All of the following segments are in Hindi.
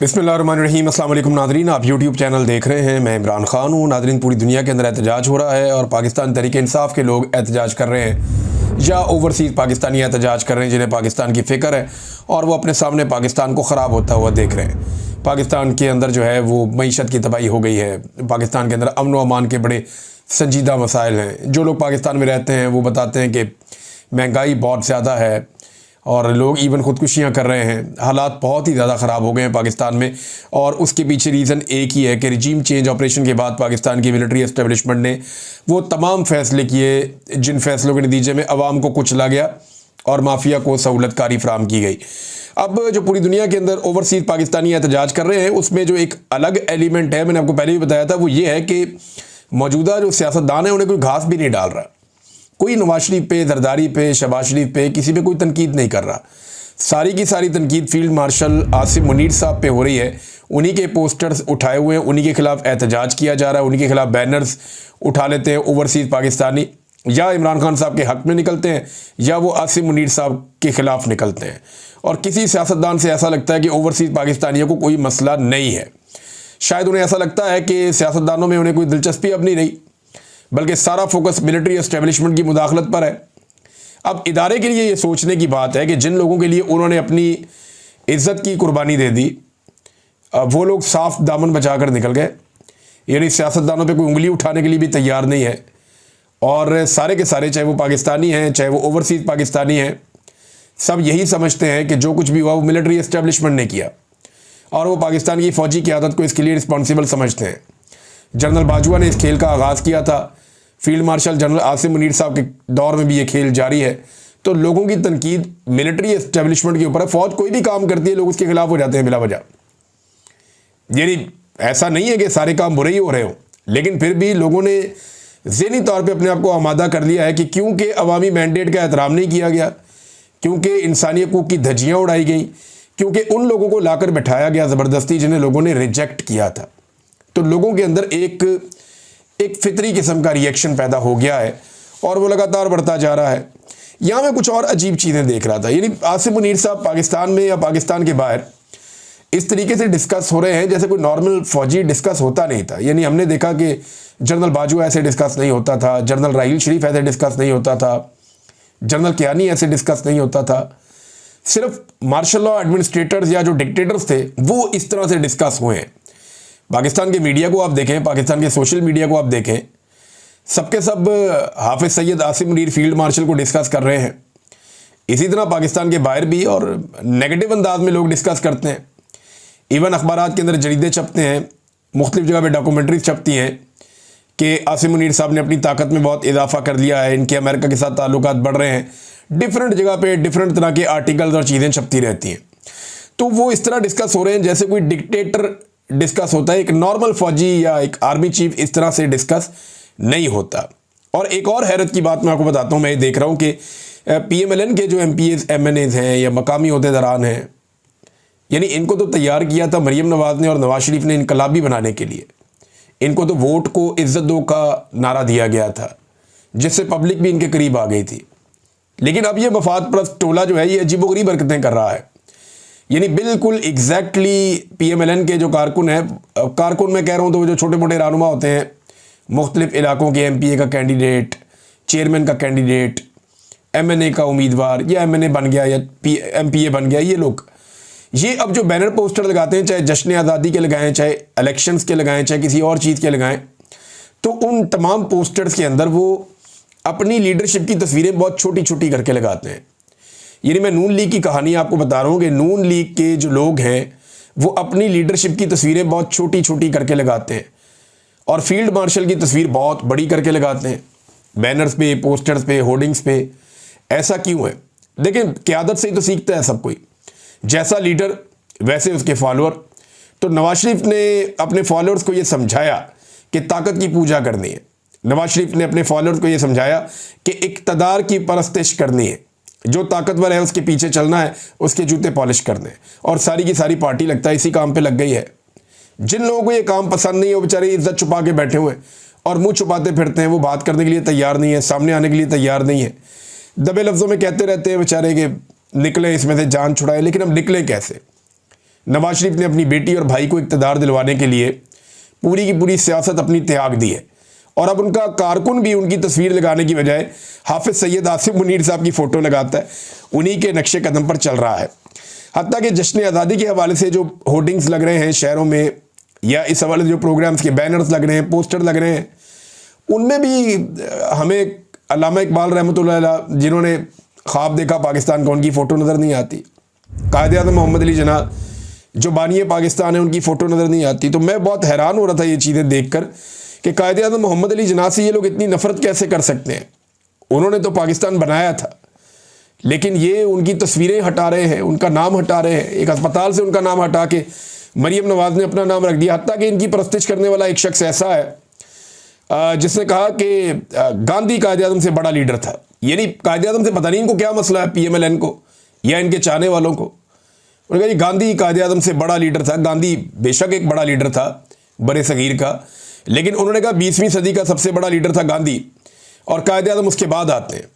बिस्मिल्लाहिर्रहमानिर्रहीम। अस्सलाम वालेकुम नादरीन, आप यूट्यूब चैनल देख रहे हैं। मैं इमरान खान हूँ। नादरीन, पूरी दुनिया के अंदर एहतजाज हो रहा है और पाकिस्तान तहरीक इंसाफ के लोग एहतजाज कर रहे हैं या ओवरसीज़ पाकिस्तानी एहतजाज कर रहे हैं जिन्हें पाकिस्तान की फ़िक्र है और वो अपने सामने पाकिस्तान को ख़राब होता हुआ देख रहे हैं। पाकिस्तान के अंदर जो है वो मईशत की तबाही हो गई है। पाकिस्तान के अंदर अमन व अमान के बड़े संजीदा मसाइल हैं। जो लोग पाकिस्तान में रहते हैं वो बताते हैं कि महंगाई बहुत ज़्यादा है और लोग इवन ख़ुदकुशियाँ कर रहे हैं। हालात बहुत ही ज़्यादा ख़राब हो गए हैं पाकिस्तान में और उसके पीछे रीज़न एक ही है कि रिजीम चेंज ऑपरेशन के बाद पाकिस्तान की मिलिट्री एस्टेब्लिशमेंट ने वो तमाम फ़ैसले किए जिन फ़ैसलों के नतीजे में अवाम को कुचला गया और माफिया को सहूलतकारी फ़राहम की गई। अब जो पूरी दुनिया के अंदर ओवरसीज़ पाकिस्तानी एहतजाज कर रहे हैं उसमें जो एक अलग एलिमेंट है, मैंने आपको पहले भी बताया था, वो ये है कि मौजूदा जो सियासतदान है उन्हें कोई घास भी नहीं डाल रहा। कोई नवाज शरीफ पे, जरदारी पे, शहबाज शरीफ पे, किसी पे कोई तनकीद नहीं कर रहा। सारी की सारी तनकीद फील्ड मार्शल आसिम मुनीर साहब पे हो रही है। उन्हीं के पोस्टर्स उठाए हुए हैं, उन्हीं के खिलाफ एहतजाज किया जा रहा है, उन्हीं के खिलाफ बैनर्स उठा लेते हैं ओवरसीज़ पाकिस्तानी। या इमरान खान साहब के हक़ में निकलते हैं या वो आसिम मुनीर साहब के ख़िलाफ़ निकलते हैं। और किसी सियासतदान से ऐसा लगता है कि ओवरसीज़ पाकिस्तानियों को कोई मसला नहीं है। शायद उन्हें ऐसा लगता है कि सियासतदानों में उन्हें कोई दिलचस्पी अब नहीं रही, बल्कि सारा फोकस मिलिट्री एस्टेब्लिशमेंट की मुदाखलत पर है। अब इदारे के लिए ये सोचने की बात है कि जिन लोगों के लिए उन्होंने अपनी इज्जत की कुर्बानी दे दी, वो लोग साफ दामन बचाकर निकल गए। यानी सियासतदानों पे कोई उंगली उठाने के लिए भी तैयार नहीं है। और सारे के सारे, चाहे वो पाकिस्तानी हैं चाहे वो ओवरसीज़ पाकिस्तानी हैं, सब यही समझते हैं कि जो कुछ भी हुआ वो मिलिट्री एस्टेब्लिशमेंट ने किया और वो पाकिस्तान की फ़ौजी क़यादत को इसके लिए रिस्पॉन्सिबल समझते हैं। जनरल बाजवा ने इस खेल का आगाज़ किया था। Field marshal general Asim Munir साहब के दौर में भी ये खेल जारी है। तो लोगों की तनकीद मिलिट्री एस्टेब्लिशमेंट के ऊपर है। फ़ौज कोई भी काम करती है लोग उसके खिलाफ हो जाते हैं बिला वजह। यानी ऐसा नहीं है कि सारे काम बुरे ही हो रहे हों, लेकिन फिर भी लोगों ने ज़हनी तौर पे अपने आप को आमादा कर लिया है कि क्योंकि अवामी मैंडेट का एहतराम नहीं किया गया, क्योंकि इंसानी हकूक़ की धज्जियाँ उड़ाई गई, क्योंकि उन लोगों को लाकर बैठाया गया ज़बरदस्ती जिन्हें लोगों ने रिजेक्ट किया था, तो लोगों के अंदर एक फितरी किस्म का रिएक्शन पैदा हो गया है और वो लगातार बढ़ता जा रहा है। यहाँ मैं कुछ और अजीब चीज़ें देख रहा था। यानी आसिम मुनीर साहब पाकिस्तान में या पाकिस्तान के बाहर इस तरीके से डिस्कस हो रहे हैं जैसे कोई नॉर्मल फ़ौजी डिस्कस होता नहीं था। यानी हमने देखा कि जनरल बाजवा ऐसे डिस्कस नहीं होता था, जनरल राहील शरीफ ऐसे डिस्कस नहीं होता था, जनरल कियानी ऐसे डिस्कस नहीं होता था। सिर्फ मार्शल लॉ एडमिनिस्ट्रेटर्स या जो डिक्टेटर्स थे वो इस तरह से डिस्कस हुए हैं। पाकिस्तान के मीडिया को आप देखें, पाकिस्तान के सोशल मीडिया को आप देखें, सबके सब हाफिज़ सैयद आसिम मुनीर फील्ड मार्शल को डिस्कस कर रहे हैं। इसी तरह पाकिस्तान के बाहर भी और नेगेटिव अंदाज में लोग डिस्कस करते हैं। इवन अखबारात के अंदर जरीदे छपते हैं, मुख्तलिफ जगह पे डॉक्यूमेंट्रीज छपती हैं कि आसिम मुनीर साहब ने अपनी ताकत में बहुत इजाफा कर लिया है, इनके अमेरिका के साथ ताल्लुकात बढ़ रहे हैं। डिफरेंट जगह पे डिफरेंट तरह के आर्टिकल्स और चीज़ें छपती रहती हैं। तो वो इस तरह डिस्कस हो रहे हैं जैसे कोई डिक्टेटर डिस्कस होता है। एक नॉर्मल फौजी या एक आर्मी चीफ इस तरह से डिस्कस नहीं होता। और एक और हैरत की बात मैं आपको बताता हूँ, मैं देख रहा हूँ कि PMLN के जो MPs MNAs हैं या मकामी ओहदेदारान हैं, यानी इनको तो तैयार किया था मरीम नवाज़ ने और नवाज शरीफ ने इनकलाबी बनाने के लिए। इनको तो वोट को इज्जत दो का नारा दिया गया था जिससे पब्लिक भी इनके करीब आ गई थी। लेकिन अब ये मफाद परस्त टोला जो है ये अजीबोगरीब हरकतें कर रहा है। यानी बिल्कुल एग्जैक्टली PMLN के जो कारकुन हैं, कारकुन मैं कह रहा हूँ तो वो जो छोटे मोटे रहनुमा होते हैं, मुख्तलिफ इलाकों के MPA का कैंडिडेट, चेयरमैन का कैंडिडेट, MNA का उम्मीदवार या MNA बन गया या MPA बन गया, ये लोग ये अब जो बैनर पोस्टर लगाते हैं, चाहे जश्न आज़ादी के लगाएं, चाहे इलेक्शंस के लगाएं, चाहे किसी और चीज़ के लगाएं, तो उन तमाम पोस्टर्स के अंदर वो अपनी लीडरशिप की तस्वीरें बहुत छोटी छोटी करके लगाते हैं। यानी मैं नून लीग की कहानी आपको बता रहा हूँ कि नून लीग के जो लोग हैं वो अपनी लीडरशिप की तस्वीरें बहुत छोटी छोटी करके लगाते हैं और फील्ड मार्शल की तस्वीर बहुत बड़ी करके लगाते हैं बैनर्स पे, पोस्टर्स पे, होर्डिंग्स पे। ऐसा क्यों है? देखिए, क़यादत से ही तो सीखता है सब कोई। जैसा लीडर वैसे उसके फॉलोअर। तो नवाज शरीफ ने अपने फॉलोअर्स को ये समझाया कि ताकत की पूजा करनी है। नवाज शरीफ ने अपने फॉलोअर्स को ये समझाया कि इक़्तिदार की परस्तिश करनी है, जो ताकतवर है उसके पीछे चलना है, उसके जूते पॉलिश करने। और सारी की सारी पार्टी लगता है इसी काम पे लग गई है। जिन लोगों को ये काम पसंद नहीं है वो बेचारे इज्जत छुपा के बैठे हुए और मुंह छुपाते फिरते हैं। वो बात करने के लिए तैयार नहीं है, सामने आने के लिए तैयार नहीं है, दबे लफ्ज़ों में कहते रहते हैं बेचारे कि निकले इसमें से, जान छुड़ाए। लेकिन अब निकले कैसे? नवाज शरीफ ने अपनी बेटी और भाई को इक़्तिदार दिलवाने के लिए पूरी की पूरी सियासत अपनी त्याग दी है, और अब उनका कारकुन भी उनकी तस्वीर लगाने की बजाय हाफिज सैयद आसिफ मुनीर साहब की फ़ोटो लगाता है, उन्हीं के नक्शे कदम पर चल रहा है। हत्ता कि जश्न आज़ादी के हवाले से जो होर्डिंग्स लग रहे हैं शहरों में, या इस हवाले से जो प्रोग्राम्स के बैनर्स लग रहे हैं, पोस्टर लग रहे हैं, उनमें भी हमें अल्लामा इकबाल रहमतुल्लाह अलैह जिन्होंने ख्वाब देखा पाकिस्तान का, उनकी फ़ोटो नज़र नहीं आती। कायद-ए-आज़म मोहम्मद अली जिन्ना जो बानी पाकिस्तान है, उनकी फ़ोटो नज़र नहीं आती। तो मैं बहुत हैरान हो रहा था ये चीज़ें देखकर कि कायद-ए-आज़म मोहम्मद अली जिन्ना से ये लोग इतनी नफ़रत कैसे कर सकते हैं। उन्होंने तो पाकिस्तान बनाया था, लेकिन ये उनकी तस्वीरें हटा रहे हैं, उनका नाम हटा रहे हैं। एक अस्पताल से उनका नाम हटा के मरीम नवाज़ ने अपना नाम रख दिया। हत्ता कि इनकी परस्तिश करने वाला एक शख्स ऐसा है जिसने कहा कि गांधी कायद-ए-आज़म से बड़ा लीडर था। यानी कायद-ए-आज़म से पता नहीं इनको क्या मसला है, PMLN को या इनके चाहने वालों को। उन्होंने कहा गांधी कायद-ए-आज़म से बड़ा लीडर था। गांधी बेशक एक बड़ा लीडर था बड़े सगीर का, लेकिन उन्होंने कहा 20वीं सदी का सबसे बड़ा लीडर था गांधी, और कायद-ए-आज़म उसके बाद आते हैं।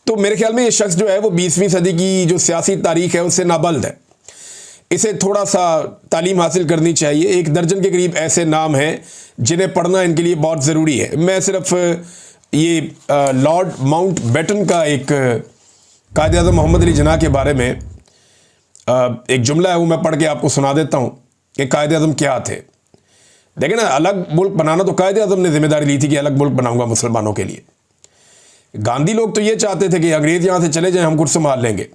तो मेरे ख्याल में ये शख्स जो है वो 20वीं सदी की जो सियासी तारीख है उससे नाबल्द है। इसे थोड़ा सा तालीम हासिल करनी चाहिए। 1 दर्जन के करीब ऐसे नाम हैं जिन्हें पढ़ना इनके लिए बहुत ज़रूरी है। मैं सिर्फ ये लॉर्ड माउंट बैटन का एक कायद-ए-आज़म मोहम्मद अली जिन्ना के बारे में एक जुमला है, वो मैं पढ़ के आपको सुना देता हूँ कि कायद-ए-आज़म क्या थे। देखें ना, अलग मुल्क बनाना तो कायद-ए-आज़म ने जिम्मेदारी ली थी कि अलग मुल्क बनाऊंगा मुसलमानों के लिए। गांधी लोग तो ये चाहते थे कि अंग्रेज यहाँ से चले जाएं, हम खुद संभाल लेंगे।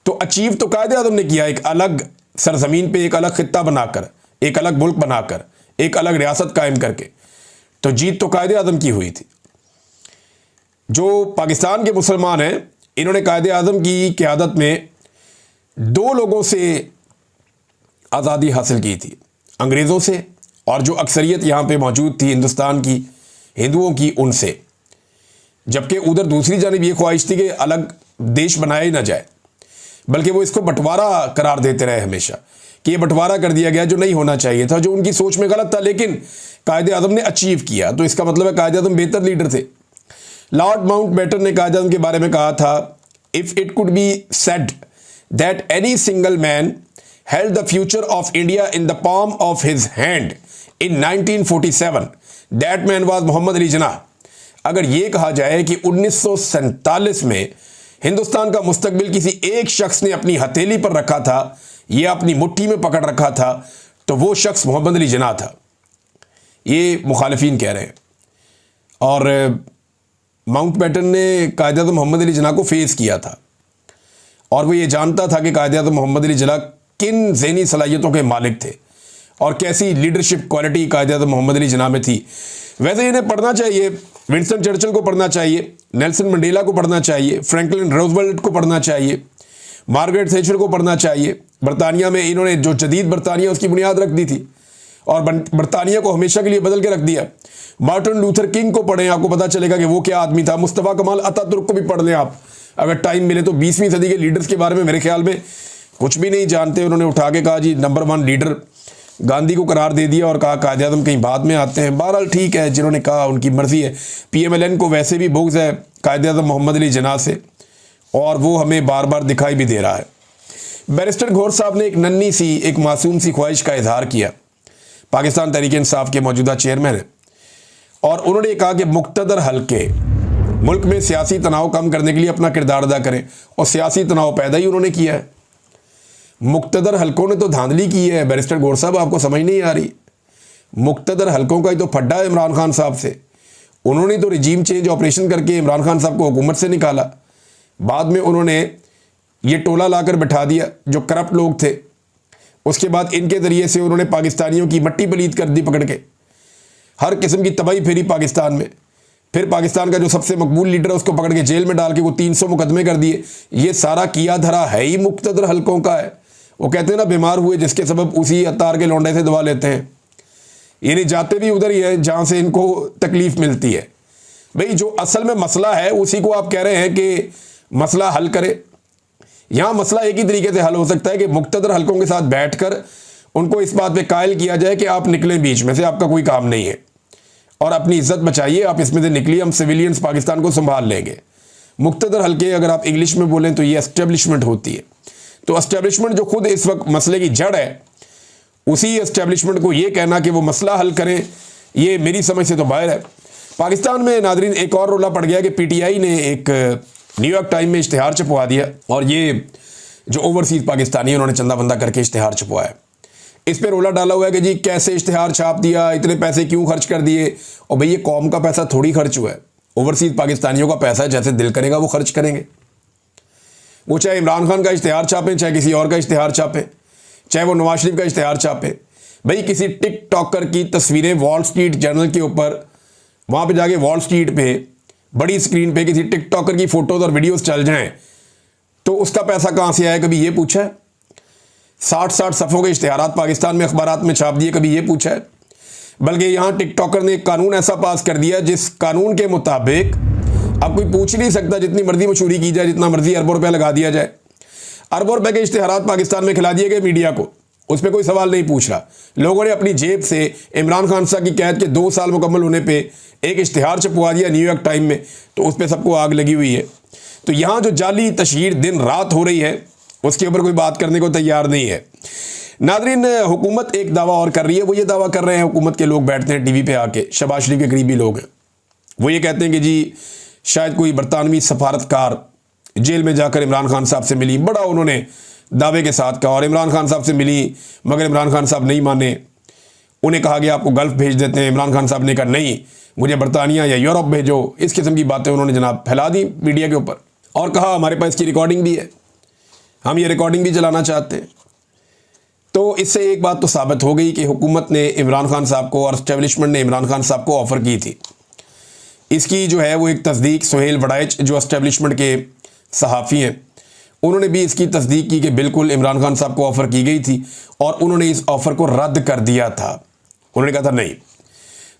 तो अचीव तो कायद-ए-आज़म ने किया, एक अलग सरजमीन पे एक अलग खित्ता बनाकर, एक अलग मुल्क बनाकर, एक अलग रियासत कायम करके। तो जीत तो कायद-ए-आज़म की हुई थी। जो पाकिस्तान के मुसलमान हैं, इन्होंने कायद-ए-आज़म की क़यादत में 2 लोगों से आज़ादी हासिल की थी, अंग्रेज़ों से, और जो अक्सरियत यहाँ पे मौजूद थी हिंदुस्तान की हिंदुओं की, उनसे। जबकि उधर दूसरी जानिब ये ख्वाहिश थी कि अलग देश बनाया ही ना जाए, बल्कि वो इसको बंटवारा करार देते रहे हमेशा कि ये बंटवारा कर दिया गया जो नहीं होना चाहिए था, जो उनकी सोच में गलत था, लेकिन कायद-ए-आज़म ने अचीव किया। तो इसका मतलब है कायद-ए-आज़म बेहतर लीडर थे। लॉर्ड माउंट बैटन ने कायद-ए-आज़म के बारे में कहा था, if it could be said that any single man held the future of India in the palm of his hand in 1947, that man was Mohammad Ali Jinnah. अगर ये कहा जाए कि 1947 में हिंदुस्तान का मुस्तकबिल किसी एक शख्स ने अपनी हथेली पर रखा था या अपनी मुट्ठी में पकड़ रखा था, तो वो शख्स मोहम्मद अली जिन्ना था। ये मुखालिफिन कह रहे हैं। और माउंट बैटन ने कायद-ए-आज़म मोहम्मद अली जिन्ना को फेस किया था, और वो ये जानता था कि कायद-ए-आज़म मोहम्मद अली जिन्ना किन ज़हनी सलाहियतों के मालिक थे और कैसी लीडरशिप क्वालिटी कायद-ए-आज़म मोहम्मद अली जिन्ना में थी। वैसे इन्हें पढ़ना चाहिए, विंस्टन चर्चिल को पढ़ना चाहिए, नेल्सन मंडेला को पढ़ना चाहिए, फ्रैंकलिन रूज़वेल्ट को पढ़ना चाहिए, मार्गरेट थैचर को पढ़ना चाहिए। बरतानिया में इन्होंने जो जदीद बरतानिया उसकी बुनियाद रख दी थी और बरतानिया को हमेशा के लिए बदल के रख दिया। मार्टिन लूथर किंग को पढ़ें, आपको पता चलेगा कि वो क्या आदमी था। मुस्तफ़ा कमाल अतातुर्क को भी पढ़ लें आप, अगर टाइम मिले तो। 20वीं सदी के लीडर्स के बारे में मेरे ख्याल में कुछ भी नहीं जानते। उन्होंने उठा के कहा जी नंबर 1 लीडर गांधी को करार दे दिया और कहा कायद-ए-आज़म कहीं बाद में आते हैं। बहरहाल ठीक है, जिन्होंने कहा उनकी मर्ज़ी है। PMLN को वैसे भी बुग़्ज़ है कायद-ए-आज़म मोहम्मद अली जिन्ना से, और वो हमें बार बार दिखाई भी दे रहा है। बैरिस्टर घोर साहब ने एक नन्ही सी, एक मासूम सी ख्वाहिश का इजहार किया, पाकिस्तान तहरीक इंसाफ के मौजूदा चेयरमैन हैं, और उन्होंने कहा कि मुक़्तदर हल्के मुल्क में सियासी तनाव कम करने के लिए अपना किरदार अदा करें, और सियासी तनाव पैदा ही उन्होंने किया है। मुक़्तदर हल्कों ने तो धांधली की है। बैरिस्टर घोर साहब, आपको समझ नहीं आ रही? मुक़्तदर हल्कों का ही तो फड्डा है इमरान खान साहब से। उन्होंने तो रिजीम चेंज ऑपरेशन करके इमरान खान साहब को हुकूमत से निकाला। बाद में उन्होंने ये टोला लाकर बैठा दिया जो करप्ट लोग थे। उसके बाद इनके ज़रिए से उन्होंने पाकिस्तानियों की मट्टी पलीद कर दी पकड़ के, हर किस्म की तबाही फेरी पाकिस्तान में। फिर पाकिस्तान का जो सबसे मकबूल लीडर है उसको पकड़ के जेल में डाल के वो 300 मुकदमे कर दिए। ये सारा किया धरा है ही मुक़्तदर हल्कों का है। वो कहते हैं ना, बीमार हुए जिसके सबब उसी अतार के लौंडे से दवा लेते हैं। यानी जाते भी उधर ही है जहाँ से इनको तकलीफ़ मिलती है। भाई जो असल में मसला है उसी को आप कह रहे हैं कि मसला हल करे। यहाँ मसला एक ही तरीके से हल हो सकता है कि मुक़्तदर हल्कों के साथ बैठकर उनको इस बात पे कायल किया जाए कि आप निकलें बीच में से, आपका कोई काम नहीं है और अपनी इज्जत बचाइए, आप इसमें से निकलिए, हम सिविलियंस पाकिस्तान को संभाल लेंगे। मुक़्तदर हल्के अगर आप इंग्लिश में बोलें तो ये एस्टेब्लिशमेंट होती है। तो एस्टेब्लिशमेंट जो खुद इस वक्त मसले की जड़ है, उसी एस्टेब्लिशमेंट को ये कहना कि वो मसला हल करें, ये मेरी समझ से तो बाहर है। पाकिस्तान में नादरीन एक और रोला पड़ गया कि पीटीआई ने एक न्यूयॉर्क टाइम में इश्तिहार छपवा दिया, और ये जो ओवरसीज़ पाकिस्तानी उन्होंने चंदा बंदा करके इश्तिहार छपवाया। इस पर रोला डाला हुआ है कि जी कैसे इश्तिहार छाप दिया, इतने पैसे क्यों खर्च कर दिए। और भाई ये कौम का पैसा थोड़ी खर्च हुआ है, ओवरसीज़ पाकिस्तानियों का पैसा है, जैसे दिल करेगा वो खर्च करेंगे। वो चाहे इमरान खान का इश्तिहार छापें, चाहे किसी और का इश्तिहार छापें, चाहे वो नवाज शरीफ का इश्तिहार छापें। भाई किसी टिकटॉकर की तस्वीरें वॉल स्ट्रीट जर्नल के ऊपर, वहाँ पे जाके वॉल स्ट्रीट पे बड़ी स्क्रीन पे किसी टिकटॉकर की फ़ोटोज़ और वीडियोज़ चल जाएं, तो उसका पैसा कहाँ से आया, कभी ये पूछा है? 60-60 सफ़ों के इश्तिहारात पाकिस्तान में अखबारात में छाप दिए, कभी ये पूछा है? बल्कि यहाँ टिकटॉकर ने एक कानून ऐसा पास कर दिया जिस कानून के मुताबिक अब कोई पूछ नहीं सकता, जितनी मर्जी मशहूरी की जाए, जितना मर्जी अरबों रुपया लगा दिया जाए, अरबों रुपए के इश्तिहारात पाकिस्तान में खिला दिए गए मीडिया को, उस पर कोई सवाल नहीं पूछ रहा। लोगों ने अपनी जेब से इमरान खान साहब की कैद के 2 साल मुकम्मल होने पे एक इश्तिहार छपवा दिया न्यूयॉर्क टाइम में, तो उस पर सबको आग लगी हुई है। तो यहाँ जो जाली तशहीर दिन रात हो रही है, उसके ऊपर कोई बात करने को तैयार नहीं है। नादरीन, हुकूमत एक दावा और कर रही है। वो ये दावा कर रहे हैं, हुकूमत के लोग बैठते हैं टीवी पे आके, शहबाज शरीफ के करीबी लोग हैं, वो ये कहते हैं कि जी शायद कोई बरतानवी सफारतकार जेल में जाकर इमरान खान साहब से मिली, बड़ा उन्होंने दावे के साथ कहा, और इमरान खान साहब से मिली, मगर इमरान खान साहब नहीं माने, उन्हें कहा गया आपको गल्फ भेज देते हैं। इमरान खान साहब ने कहा नहीं, मुझे बरतानिया या यूरोप भेजो। इस किस्म की बातें उन्होंने जनाब फैला दी मीडिया के ऊपर, और कहा हमारे पास इसकी रिकॉर्डिंग भी है, हम ये रिकॉर्डिंग भी चलाना चाहते हैं। तो इससे एक बात तो साबित हो गई कि हुकूमत ने इमरान खान साहब को और एस्टेब्लिशमेंट ने इमरान खान साहब को ऑफ़र की थी। इसकी जो है वो एक तस्दीक सुहेल वड़ाइच जो एस्टेब्लिशमेंट के सहाफ़ी हैं, उन्होंने भी इसकी तस्दीक की कि बिल्कुल इमरान खान साहब को ऑफ़र की गई थी, और उन्होंने इस ऑफ़र को रद्द कर दिया था। उन्होंने कहा था नहीं।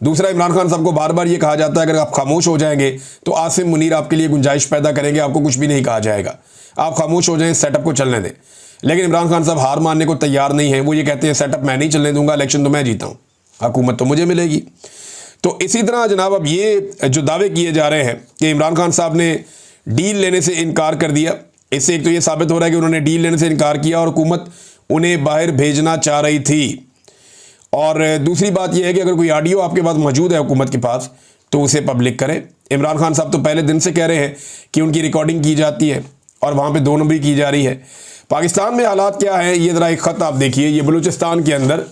दूसरा, इमरान खान साहब को बार बार ये कहा जाता है अगर आप खामोश हो जाएंगे तो आसिम मुनीर आपके लिए गुंजाइश पैदा करेंगे, आपको कुछ भी नहीं कहा जाएगा, आप खामोश हो जाएं, सेटअप को चलने दें। लेकिन इमरान खान साहब हार मानने को तैयार नहीं है, वो ये कहते हैं सेटअप मैं नहीं चलने दूंगा, इलेक्शन तो मैं जीता हूँ, हुकूमत तो मुझे मिलेगी। तो इसी तरह जनाब अब ये जो दावे किए जा रहे हैं कि इमरान खान साहब ने डील लेने से इनकार कर दिया, इससे एक तो ये साबित हो रहा है कि उन्होंने डील लेने से इनकार किया और हुकूमत उन्हें बाहर भेजना चाह रही थी। और दूसरी बात यह है कि अगर कोई ऑडियो आपके पास मौजूद है हुकूमत के पास तो उसे पब्लिक करें। इमरान खान साहब तो पहले दिन से कह रहे हैं कि उनकी रिकॉर्डिंग की जाती है और वहाँ पे 2 नंबरी की जा रही है। पाकिस्तान में हालात क्या है, ये ज़रा एक ख़त आप देखिए, ये बलूचिस्तान के अंदर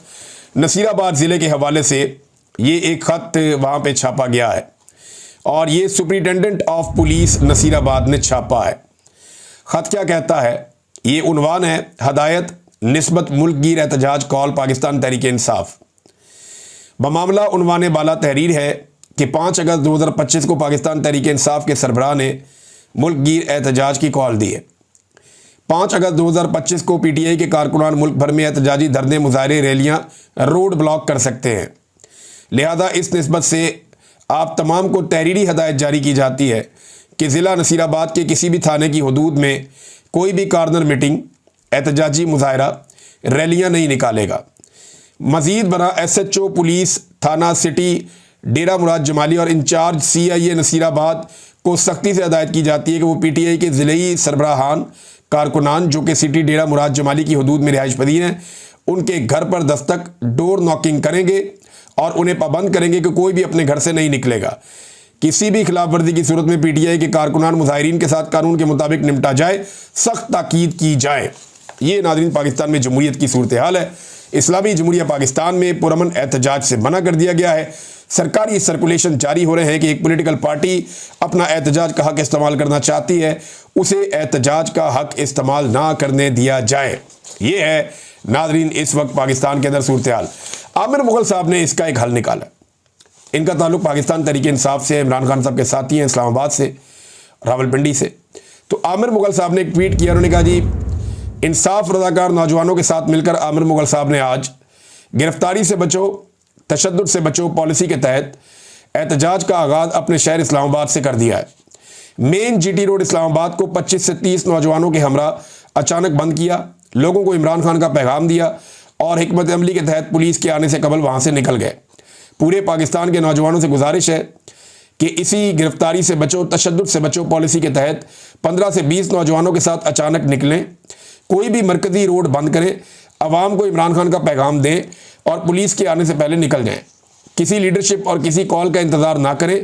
नसीराबाद ज़िले के हवाले से ये एक ख़त वहाँ पे छापा गया है, और ये सुपरिटेंडेंट ऑफ पुलिस नसीराबाद ने छापा है। ख़त क्या कहता है, ये उन्वान है हदायत निस्बत मुल्कगीर एहतजाज कॉल पाकिस्तान तहरीक इंसाफ। बमामला उन्वान बाला तहरीर है कि 5 अगस्त 2025 को पाकिस्तान तहरीक इंसाफ के सरबराह ने मुल्कगीर एहतजाज की कॉल दी है। 5 अगस्त 2025 को पीटीआई के कारकुनान मुल्क भर में एहतजाजी धरने, मुजाहरे, रैलियाँ, रोड ब्लॉक कर सकते हैं। लिहाजा इस निस्बत से आप तमाम को तहरीरी हदायत जारी की जाती है कि ज़िला नसीराबाद के किसी भी थाने की हदूद में कोई भी कार्नर मीटिंग, एहतजाजी मुजाहरा, रैलियाँ नहीं निकालेगा। मज़ीद बना SHO पुलिस थाना सिटी डेरा मुराद जमाली और इंचार्ज CIA नसीराबाद को सख्ती से हदायत की जाती है कि वो PTI के ज़िले सरबराहान कारकुनान जो कि सिटी डेरा मुराद जमाली की हदूद में रिहाइश पजीर हैं, उनके घर पर दस्तक डोर नॉकिंग करेंगे और उन्हें पाबंद करेंगे कि कोई भी अपने घर से नहीं निकलेगा। किसी भी खिलाफ वर्जी की सूरत में PTI के कारकुनान मुजाहिरीन के साथ कानून के मुताबिक निपटा जाए, सख्त ताकीद की जाए। ये नाज़रीन पाकिस्तान में जमहूरियत की सूरत हाल है। इस्लामी जमहूरिया पाकिस्तान में पुरअमन एहतजाज से मना कर दिया गया है। सरकारी सर्कुलेशन जारी हो रहे हैं कि एक पॉलिटिकल पार्टी अपना एहतजाज का हक इस्तेमाल करना चाहती है, उसे एहतजाज का हक इस्तेमाल ना करने दिया जाए। ये है नाज़रीन इस वक्त पाकिस्तान के अंदर सूरत हाल। आमिर मुगल साहब ने इसका एक हल निकाला। इनका ताल्लुक पाकिस्तान तहरीक इंसाफ से, इमरान खान साहब के साथी हैं इस्लामाबाद से, रावलपिंडी से। तो आमिर मुगल साहब ने एक ट्वीट किया, उन्होंने कहा जी इंसाफ रज़ाकार नौजवानों के साथ मिलकर आमिर मुगल साहब ने आज गिरफ्तारी से बचो तशद्दुद से बचो पॉलिसी के तहत एहतजाज का आगाज़ अपने शहर इस्लामाबाद से कर दिया है। मेन GT रोड इस्लामाबाद को 25 से 30 नौजवानों के हमरा अचानक बंद किया, लोगों को इमरान खान का पैगाम दिया और हिकमत अमली के तहत पुलिस के आने से कबल वहाँ से निकल गए। पूरे पाकिस्तान के नौजवानों से गुजारिश है कि इसी गिरफ्तारी से बचो तशद्दुद से बचो पॉलिसी के तहत 15 से 20 नौजवानों के साथ अचानक निकलें, कोई भी मरकजी रोड बंद करें, अवाम को इमरान खान का पैगाम दें और पुलिस के आने से पहले निकल जाएं। किसी लीडरशिप और किसी कॉल का इंतज़ार ना करें।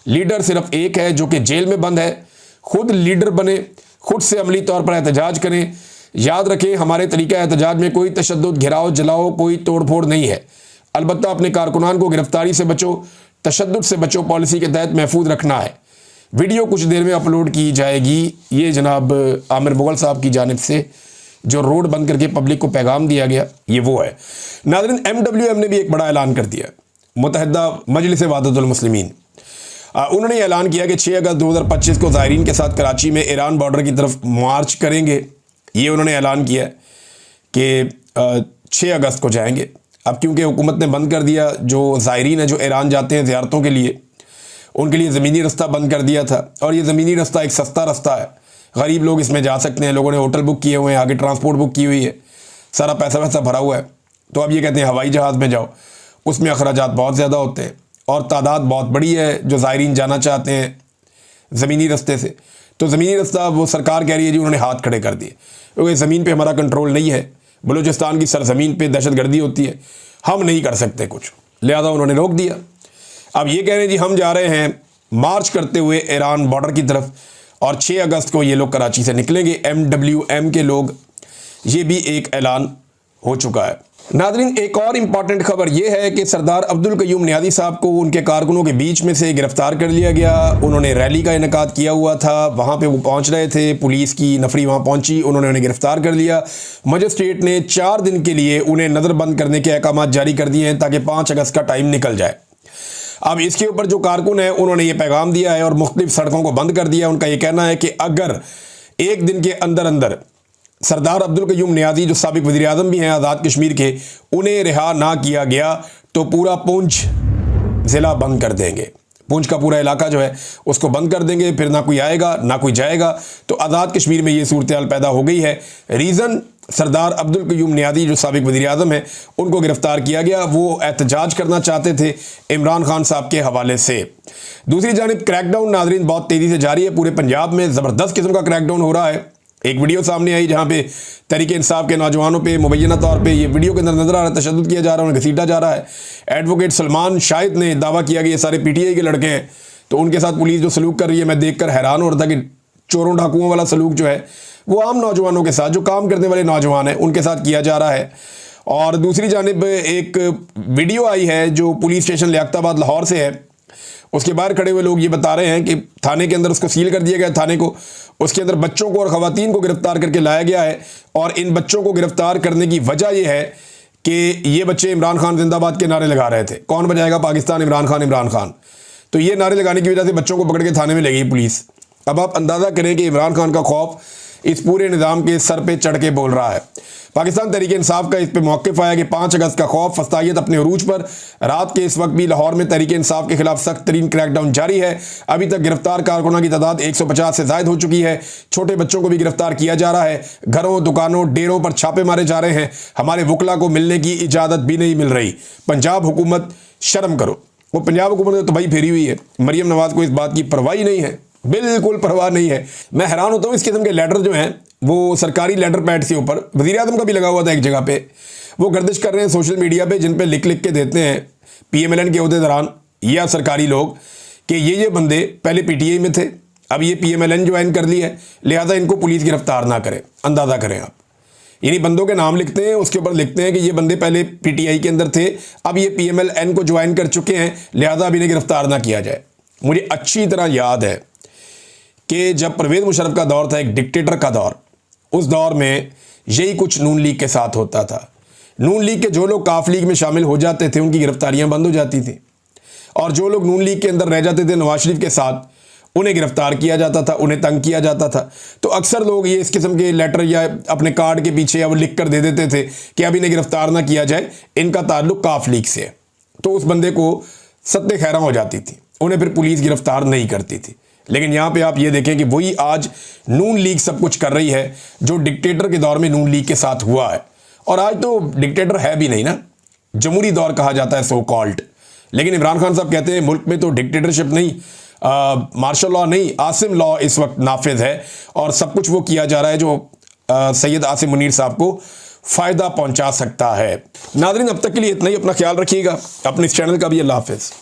लीडर सिर्फ एक है जो कि जेल में बंद है। खुद लीडर बने, खुद से अमली तौर पर एहतजाज करें। याद रखें, हमारे तरीका एहतजाज में कोई तशद्दुद, घिराव, जलाओ, कोई तोड़फोड़ नहीं है। अलबत्ता अपने कारकुनान को गिरफ्तारी से बचो, तशद्दुद से बचो, पॉलिसी के तहत महफूज रखना है। वीडियो कुछ देर में अपलोड की जाएगी। ये जनाब आमिर मुगल साहब की जानिब से जो रोड बंद करके पब्लिक को पैगाम दिया गया, ये वो है। नाज़रीन, MWM ने भी एक बड़ा ऐलान कर दिया। मुत्तहिदा मजलिस वहदतुल मुस्लिमीन, उन्होंने ऐलान किया कि 6 अगस्त 2025 को ज़ायरीन के साथ कराची में ईरान बॉर्डर की तरफ मार्च करेंगे। ये उन्होंने ऐलान किया कि 6 अगस्त को जाएंगे। अब क्योंकि हुकूमत ने बंद कर दिया, जो ज़ायरीन है जो ईरान जाते हैं ज़ियारतों के लिए, उनके लिए ज़मीनी रास्ता बंद कर दिया था। और ये ज़मीनी रास्ता एक सस्ता रास्ता है, गरीब लोग इसमें जा सकते हैं। लोगों ने होटल बुक किए हुए हैं, आगे ट्रांसपोर्ट बुक की हुई है, सारा पैसा वैसा भरा हुआ है। तो अब ये कहते हैं हवाई जहाज़ में जाओ, उसमें अखराजात बहुत ज़्यादा होते हैं और तादाद बहुत बड़ी है जो ज़ायरीन जाना चाहते हैं ज़मीनी रास्ते से। तो ज़मीनी रास्ता वो सरकार कह रही है जी उन्होंने हाथ खड़े कर दिए, क्योंकि ज़मीन पे हमारा कंट्रोल नहीं है। बलूचिस्तान की सरजमीन पे दहशतगर्दी होती है, हम नहीं कर सकते कुछ, लिहाजा उन्होंने रोक दिया। अब ये कह रहे हैं जी हम जा रहे हैं मार्च करते हुए ईरान बॉर्डर की तरफ और 6 अगस्त को ये लोग कराची से निकलेंगे। MWM के लोग, ये भी एक ऐलान हो चुका है। नाज़रीन, एक और इम्पॉर्टेंट खबर यह है कि सरदार अब्दुल कयूम नियाज़ी साहब को उनके कारकुनों के बीच में से गिरफ्तार कर लिया गया। उन्होंने रैली का इनेकाद किया हुआ था, वहाँ पे वो पहुँच रहे थे, पुलिस की नफरी वहाँ पहुँची, उन्होंने उन्हें गिरफ्तार कर लिया। मजिस्ट्रेट ने 4 दिन के लिए उन्हें नज़रबंद करने के अहकाम जारी कर दिए हैं ताकि 5 अगस्त का टाइम निकल जाए। अब इसके ऊपर जो कारकुन है उन्होंने ये पैगाम दिया है और मुख्तलिफ सड़कों को बंद कर दिया। उनका ये कहना है कि अगर एक दिन के अंदर अंदर सरदार अब्दुल कयूम नियाज़ी जो साबिक वज़ीर आज़म भी हैं आज़ाद कश्मीर के, उन्हें रिहा ना किया गया तो पूरा पुंछ ज़िला बंद कर देंगे। पुंछ का पूरा इलाका जो है उसको बंद कर देंगे, फिर ना कोई आएगा ना कोई जाएगा। तो आज़ाद कश्मीर में ये सूरत हाल पैदा हो गई है। रीज़न, सरदार अब्दुल कयूम नियाज़ी जो साबिक वज़ीर आज़म है उनको गिरफ्तार किया गया। वो एहतजाज करना चाहते थे इमरान खान साहब के हवाले से। दूसरी जानिब क्रैकडाउन नाज़रीन बहुत तेज़ी से जारी है। पूरे पंजाब में ज़बरदस्त किस्म का क्रैकडाउन हो रहा है। एक वीडियो सामने आई जहाँ पे तहरीक इंसाफ के नौजवानों पे मुबैना तौर पे ये वीडियो के अंदर नजर आ रहा है तशद्दुद किया जा रहा है, उन्हें घसीटा जा रहा है। एडवोकेट सलमान शाहिद ने दावा किया कि ये सारे PTI के लड़के हैं, तो उनके साथ पुलिस जो सलूक कर रही है मैं देखकर हैरान हो रहा था कि चोरों डाकुओं वाला सलूक जो है वो आम नौजवानों के साथ, जो काम करने वाले नौजवान हैं, उनके साथ किया जा रहा है। और दूसरी जानिब एक वीडियो आई है जो पुलिस स्टेशन लियाकताबाद लाहौर से है। उसके बाहर खड़े हुए लोग ये बता रहे हैं कि थाने के अंदर उसको सील कर दिया गया, थाने को, उसके अंदर बच्चों को और ख़वातीन को गिरफ्तार करके लाया गया है। और इन बच्चों को गिरफ्तार करने की वजह यह है कि ये बच्चे इमरान खान जिंदाबाद के नारे लगा रहे थे, कौन बचाएगा पाकिस्तान, इमरान खान, इमरान खान। तो ये नारे लगाने की वजह से बच्चों को पकड़ के थाने में ले गई पुलिस। अब आप अंदाज़ा करें कि इमरान खान का खौफ इस पूरे निज़ाम के सर पे चढ़ के बोल रहा है। पाकिस्तान तहरीक इंसाफ का इस पे मौक़िफ़ आया कि 5 अगस्त का खौफ फस्तायत अपने अरूज पर। रात के इस वक्त भी लाहौर में तहरीक इंसाफ के खिलाफ सख्त तरीन क्रैकडाउन जारी है। अभी तक गिरफ्तार कारकुनों की तादाद 150 से ज़ायद हो चुकी है। छोटे बच्चों को भी गिरफ्तार किया जा रहा है। घरों, दुकानों, डेरों पर छापे मारे जा रहे हैं। हमारे वकला को मिलने की इजाज़त भी नहीं मिल रही। पंजाब हुकूमत शर्म करो। वो पंजाब हुकूमत ने तबाही फेरी हुई है। मरियम नवाज़ को इस बात की परवाही नहीं है, बिल्कुल परवाह नहीं है। मैं हैरान होता हूँ इस किस्म के लेटर जो हैं वो सरकारी लेटर पैड से ऊपर, वज़ीर आज़म का भी लगा हुआ था एक जगह पे, वो गर्दिश कर रहे हैं सोशल मीडिया पे, जिन पे लिख लिख के देते हैं PMLN के अहदेदारान या सरकारी लोग कि ये बंदे पहले PTI में थे, अब ये PMLN ज्वाइन कर ली है, लिहाजा इनको पुलिस गिरफ्तार ना करे। अंदाज़ा करें आप, यानी बंदों के नाम लिखते हैं, उसके ऊपर लिखते हैं कि ये बंदे पहले PTI के अंदर थे, अब ये PMLN को ज्वाइन कर चुके हैं, लिहाजा अब इन्हें गिरफ्तार ना किया जाए। मुझे अच्छी तरह याद है कि जब परवेज़ मुशर्रफ का दौर था, एक डिक्टेटर का दौर, उस दौर में यही कुछ नून लीग के साथ होता था। नून लीग के जो लोग काफ लीग में शामिल हो जाते थे उनकी गिरफ्तारियां बंद हो जाती थी, और जो लोग नून लीग के अंदर रह जाते थे नवाज शरीफ के साथ, उन्हें गिरफ्तार किया जाता था, उन्हें तंग किया जाता था। तो अक्सर लोग ये इस किस्म के लेटर या अपने कार्ड के पीछे या वो लिख कर दे देते थे कि अब इन्हें गिरफ्तार ना किया जाए, इनका ताल्लुक काफ लीग से है। तो उस बंदे को सत्ते खैरा हो जाती थी, उन्हें फिर पुलिस गिरफ्तार नहीं करती थी। लेकिन यहाँ पे आप ये देखें कि वही आज नून लीग सब कुछ कर रही है जो डिक्टेटर के दौर में नून लीग के साथ हुआ है। और आज तो डिक्टेटर है भी नहीं ना, जमहूरी दौर कहा जाता है सो कॉल्ड। लेकिन इमरान खान साहब कहते हैं मुल्क में तो डिक्टेटरशिप नहीं, मार्शल लॉ नहीं, आसिम लॉ इस वक्त नाफिज है और सब कुछ वो किया जा रहा है जो सैयद आसिम मुनीर साहब को फ़ायदा पहुंचा सकता है। नाज़रीन, अब तक के लिए इतना ही। अपना ख्याल रखिएगा, अपने इस चैनल का भी। अल्लाह हाफ़िज़।